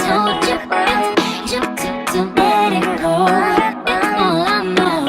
so different. Just to let it go. That's all I know.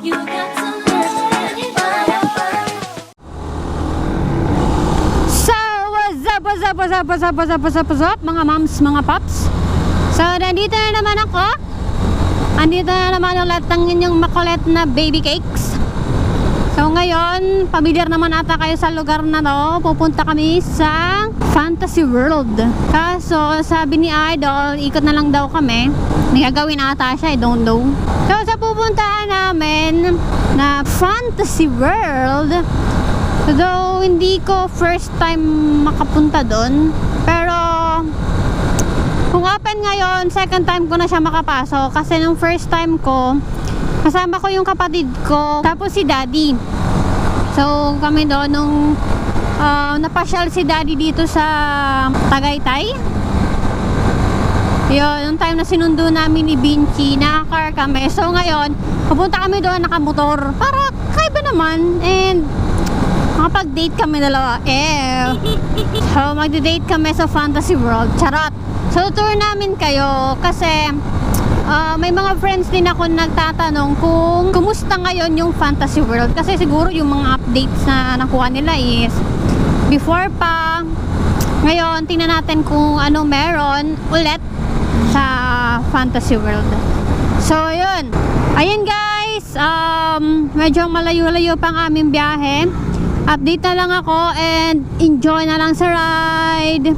You got to let it go. So, what's up, mga moms, mga pops? So, nandito na naman ako. Andito na naman ulit ang inyong makulit na baby cakes. So, ngayon, familiar naman ata kayo sa lugar na to. Pupunta kami sa Fantasy World. Kaso, sabi ni Idol, ikot na lang daw kami. May gagawin ata siya, I don't know. So, sa pupuntahan namin na Fantasy World, though hindi ko first time makapunta doon, pero kung open ngayon, second time ko na siya makapasok. Kasi nung first time ko, kasama ko yung kapatid ko, tapos si daddy. So kami doon nung napasyal si daddy dito sa Tagaytay. Yun, yung time na sinundo namin ni Vinci, naka-car kami. So ngayon, pupunta kami doon nakamotor para kaiba naman, and makapag-date kami dalawa. So magde-date kami sa Fantasy World. Charot! So tour namin kayo kasi may mga friends din ako nagtatanong kung kumusta ngayon yung Fantasy World, kasi siguro yung mga updates na nakuha nila is before pa. Ngayon tingnan natin kung ano meron ulit sa Fantasy World. So yun, ayun guys, medyo malayo-layo pang aming biyahe. Update na lang ako and enjoy na lang sa ride.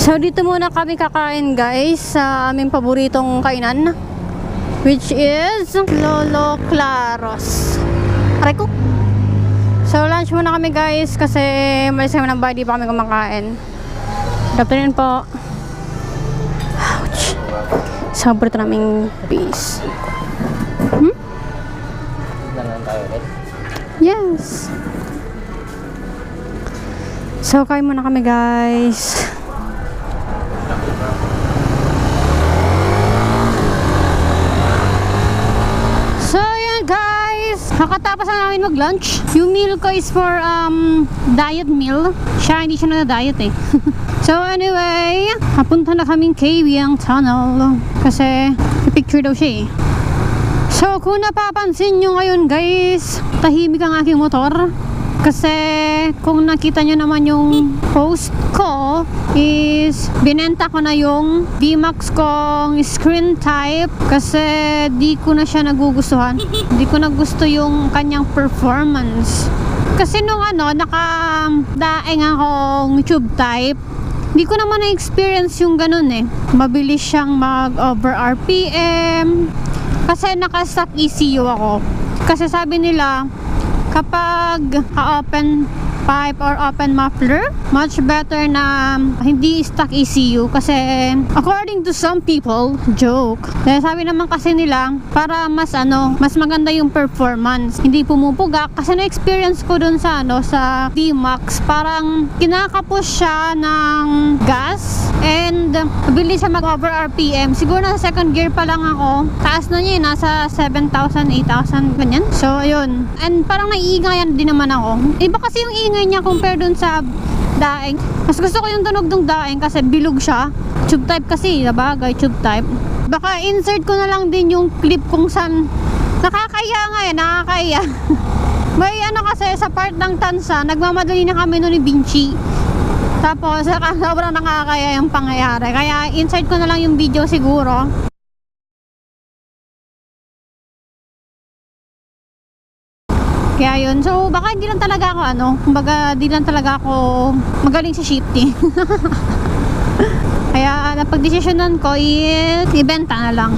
So dito muna kami kakain guys sa aming paboritong kainan, which is Lolo Claros. Aray ko. So lunch muna kami guys kasi malis kami ng bahay, di pa kami kumakain. Good afternoon po. Ouch. Sobrang naming base. Nalang tayo ulit. Yes. So, kain muna kami guys. So, yun guys. Nakatapos na namin mag-lunch. Yung meal ko is for diet meal. Hindi siya na-diet eh. So, anyway, papunta na kaming kuyang tunnel. Kasi, picture daw siya eh. So, kung napapansin nyo ngayon guys, tahimik ang aking motor. Kasi, kung nakita nyo naman yung post ko, is binenta ko na yung VMAX kong screen type. Kasi, di ko na siya nagugustuhan. Di ko nagusto yung kanyang performance. Kasi nung nakadaing akong tube type, di ko naman na-experience yung ganun eh. Mabilis siyang mag-over RPM. Kasi naka-stock ECU ako. Kasi sabi nila, kapag open pipe or open muffler, much better na hindi stock ECU. Kasi according to some people, joke. Dahil sabi naman kasi nila, para mas maganda yung performance. Hindi pumupuga. Kasi na-experience ko dun sa sa D-Max, parang kinakapos siya ng gas and mabilis siya mag-over RPM. Siguro nasa second gear pa lang ako. Taas na niya, nasa 7,000, 8,000, ganyan. So, ayun. And parang naiingayan din naman ako. Iba kasi yung ingay niya compare dun sa daing. Mas gusto ko yung tunog ng daing kasi bilog siya. Tube type kasi, nabagay, tube type. Baka insert ko na lang din yung clip kung saan nakakaya nga eh, nakakaya. May kasi sa part ng tansa, nagmamadali na kami nun ni Vinci. Tapos, sobrang nakakaya yung pangyayari. Kaya, insert ko na lang yung video siguro. Kaya yun. So, baka hindi lang talaga ako kumbaga, di lang talaga ako magaling sa shifting. Kaya, napagdesisyonan ko is ibenta na lang.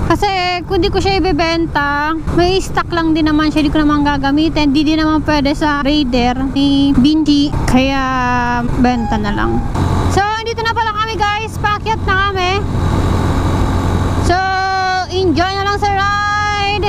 Kasi, kung di ko siya ibebenta, may stock lang din naman siya. Di ko naman gagamitin. Di din naman pwede sa Raider ni Vinci. Kaya, benta na lang. So, dito na pala kami guys. Paakyat na kami. So, enjoy na lang sa ride.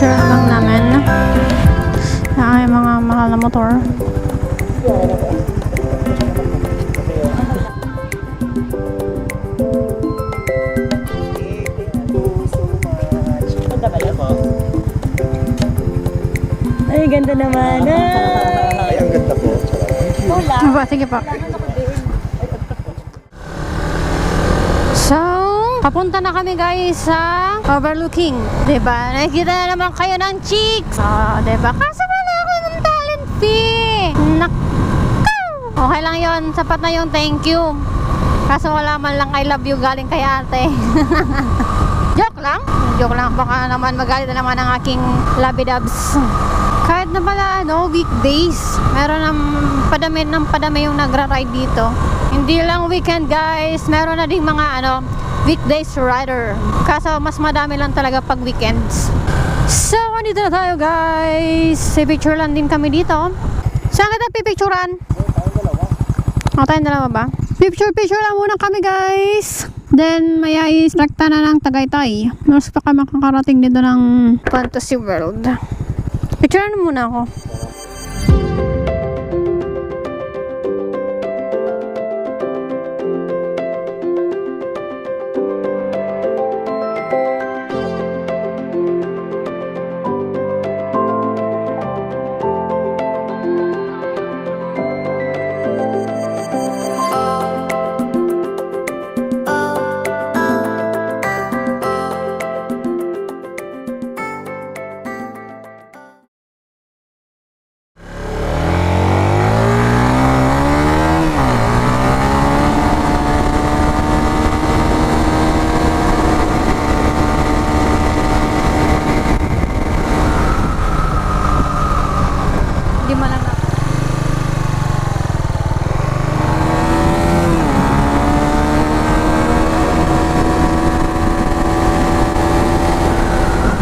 picture lang namin ay mga mahal na motor. Ay, ganda naman. Ay, ang ganda po. Aba, sige pa. So, papunta na kami guys sa overlooking. Diba? Nakikita na naman kayo ng chicks. Diba? Kaso wala ako ng talent fee. Okay lang yon, sapat na yung thank you. Kaso wala man lang I love you galing kay ate. Joke lang. Joke lang. Baka naman magalit na naman ang aking labidabs. Kahit na pala weekdays, meron ng padami yung nagra-ride dito. Hindi lang weekend guys, meron na ding mga weekdays rider. Kaso mas madami lang talaga pag weekends. So, dito na tayo guys. Picture lang din kami dito. Saan kita pipicturan? Tayong dalawa ba? Picture lang muna kami guys. Then, maya is rekta na ng Tagaytay. Mas pa kami makakarating dito ng Fantasy World. Picture na muna ako.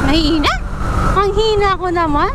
Mahina? Ang hina ko naman.